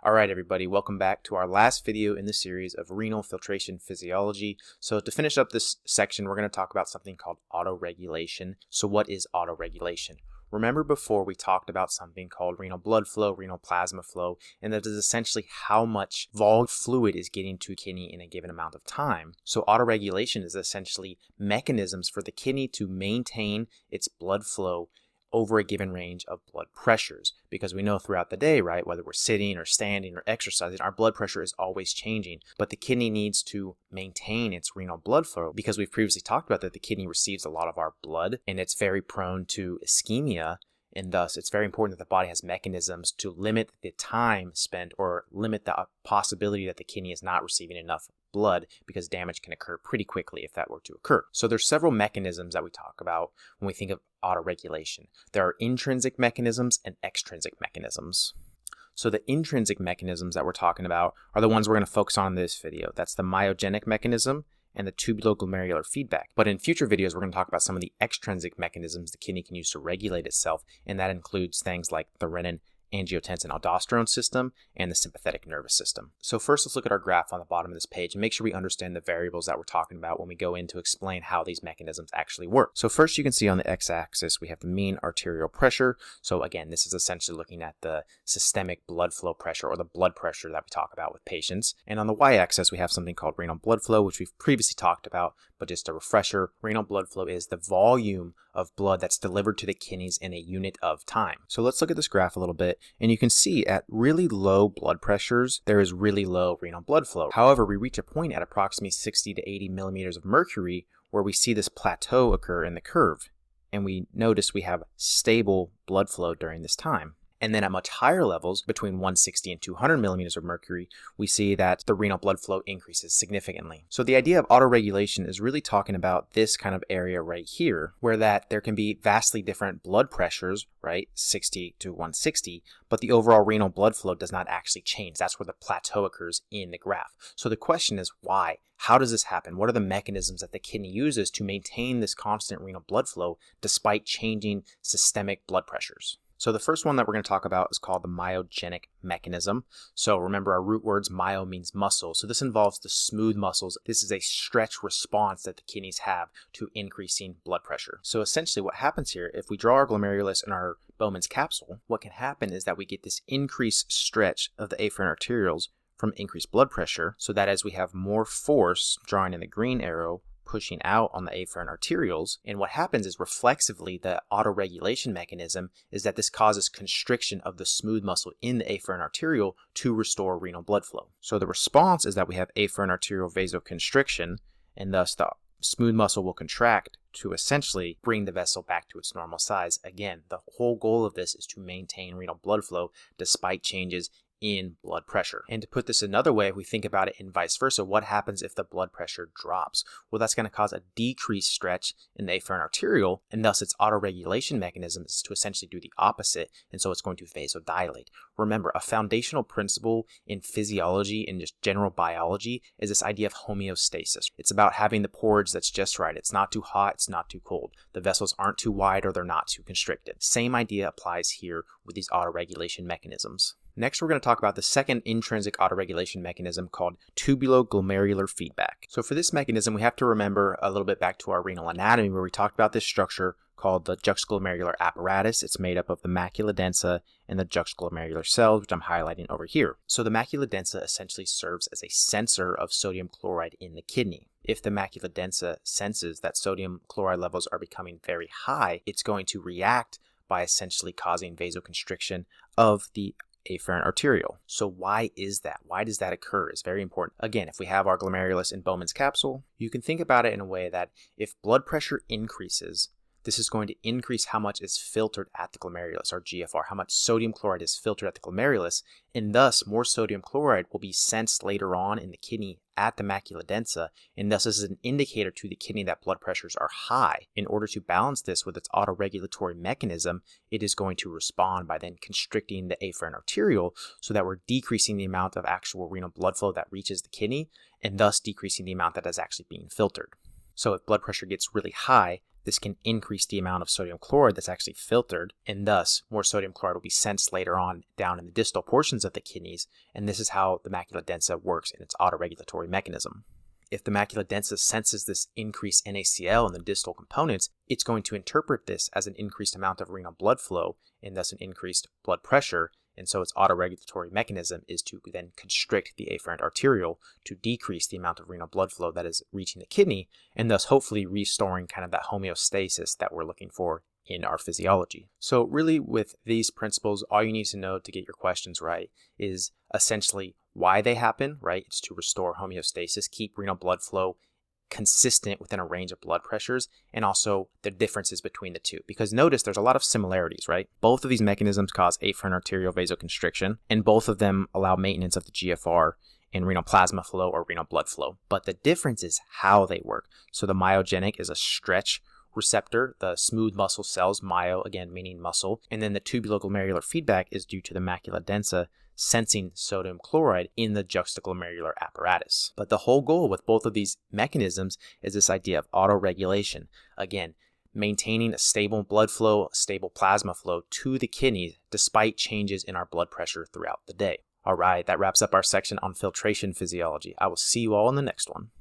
Alright everybody, welcome back to our last video in the series of renal filtration physiology. So to finish up this section, we're going to talk about something called autoregulation. So what is autoregulation? Remember before we talked about something called renal blood flow, renal plasma flow, and that is essentially how much fluid is getting to a kidney in a given amount of time. So autoregulation is essentially mechanisms for the kidney to maintain its blood flow over a given range of blood pressures, because we know throughout the day, right, whether we're sitting or standing or exercising, our blood pressure is always changing, but the kidney needs to maintain its renal blood flow because we've previously talked about that the kidney receives a lot of our blood and it's very prone to ischemia, and thus it's very important that the body has mechanisms to limit the time spent or limit the possibility that the kidney is not receiving enough blood, because damage can occur pretty quickly if that were to occur. So there's several mechanisms that we talk about when we think of autoregulation. There are intrinsic mechanisms and extrinsic mechanisms. So the intrinsic mechanisms that we're talking about are the ones we're going to focus on in this video. That's the myogenic mechanism and the tubuloglomerular feedback. But in future videos, we're going to talk about some of the extrinsic mechanisms the kidney can use to regulate itself, and that includes things like the renin, angiotensin aldosterone system, and the sympathetic nervous system. So first, let's look at our graph on the bottom of this page and make sure we understand the variables that we're talking about when we go in to explain how these mechanisms actually work. So first, you can see on the x-axis, we have the mean arterial pressure. So again, this is essentially looking at the systemic blood flow pressure, or the blood pressure that we talk about with patients. And on the y-axis, we have something called renal blood flow, which we've previously talked about, but just a refresher, renal blood flow is the volume of blood that's delivered to the kidneys in a unit of time. So let's look at this graph a little bit, and you can see at really low blood pressures, there is really low renal blood flow. However, we reach a point at approximately 60 to 80 millimeters of mercury where we see this plateau occur in the curve, and we notice we have stable blood flow during this time. And then at much higher levels, between 160 and 200 millimeters of mercury, we see that the renal blood flow increases significantly. So the idea of autoregulation is really talking about this kind of area right here, where that there can be vastly different blood pressures, right, 60 to 160, but the overall renal blood flow does not actually change. That's where the plateau occurs in the graph. So the question is why? How does this happen? What are the mechanisms that the kidney uses to maintain this constant renal blood flow despite changing systemic blood pressures? So the first one that we're going to talk about is called the myogenic mechanism. So remember, our root words, myo means muscle. So this involves the smooth muscles. This is a stretch response that the kidneys have to increasing blood pressure. So essentially what happens here, if we draw our glomerulus and our Bowman's capsule, what can happen is that we get this increased stretch of the afferent arterioles from increased blood pressure, so that as we have more force, drawing in the green arrow, pushing out on the afferent arterioles, and what happens is reflexively the autoregulation mechanism is that this causes constriction of the smooth muscle in the afferent arteriole to restore renal blood flow. So the response is that we have afferent arterial vasoconstriction, and thus the smooth muscle will contract to essentially bring the vessel back to its normal size. Again, the whole goal of this is to maintain renal blood flow despite changes in blood pressure. And to put this another way, if we think about it in vice versa, what happens if the blood pressure drops? Well, that's going to cause a decreased stretch in the afferent arteriole, and thus its autoregulation mechanism is to essentially do the opposite, and so it's going to vasodilate. Remember, a foundational principle in physiology and just general biology is this idea of homeostasis. It's about having the porridge that's just right. It's not too hot, it's not too cold. The vessels aren't too wide or they're not too constricted. Same idea applies here with these autoregulation mechanisms. Next, we're going to talk about the second intrinsic autoregulation mechanism called tubuloglomerular feedback. So for this mechanism, we have to remember a little bit back to our renal anatomy, where we talked about this structure called the juxtaglomerular apparatus. It's made up of the macula densa and the juxtaglomerular cells, which I'm highlighting over here. So the macula densa essentially serves as a sensor of sodium chloride in the kidney. If the macula densa senses that sodium chloride levels are becoming very high, it's going to react by essentially causing vasoconstriction of the afferent arteriole. So why is that? Why does that occur? It's very important. Again, if we have our glomerulus in Bowman's capsule, you can think about it in a way that if blood pressure increases, this is going to increase how much is filtered at the glomerulus, or GFR, how much sodium chloride is filtered at the glomerulus, and thus more sodium chloride will be sensed later on in the kidney at the macula densa, and thus this is an indicator to the kidney that blood pressures are high. In order to balance this with its autoregulatory mechanism, it is going to respond by then constricting the afferent arteriole so that we're decreasing the amount of actual renal blood flow that reaches the kidney, and thus decreasing the amount that is actually being filtered. So if blood pressure gets really high, this can increase the amount of sodium chloride that's actually filtered, and thus more sodium chloride will be sensed later on down in the distal portions of the kidneys, and this is how the macula densa works in its autoregulatory mechanism. If the macula densa senses this increased NaCl in the distal components, it's going to interpret this as an increased amount of renal blood flow and thus an increased blood pressure, and so its autoregulatory mechanism is to then constrict the afferent arteriole to decrease the amount of renal blood flow that is reaching the kidney, and thus hopefully restoring kind of that homeostasis that we're looking for in our physiology. So really with these principles, all you need to know to get your questions right is essentially why they happen, right? It's to restore homeostasis, keep renal blood flow consistent within a range of blood pressures, and also the differences between the two. Because notice there's a lot of similarities, right? Both of these mechanisms cause afferent arterial vasoconstriction, and both of them allow maintenance of the GFR and renal plasma flow or renal blood flow. But the difference is how they work. So the myogenic is a stretch receptor, the smooth muscle cells, myo again meaning muscle, and then the tubuloglomerular feedback is due to the macula densa sensing sodium chloride in the juxtaglomerular apparatus. But the whole goal with both of these mechanisms is this idea of autoregulation. Again, maintaining a stable blood flow, stable plasma flow to the kidneys despite changes in our blood pressure throughout the day. All right, that wraps up our section on filtration physiology. I will see you all in the next one.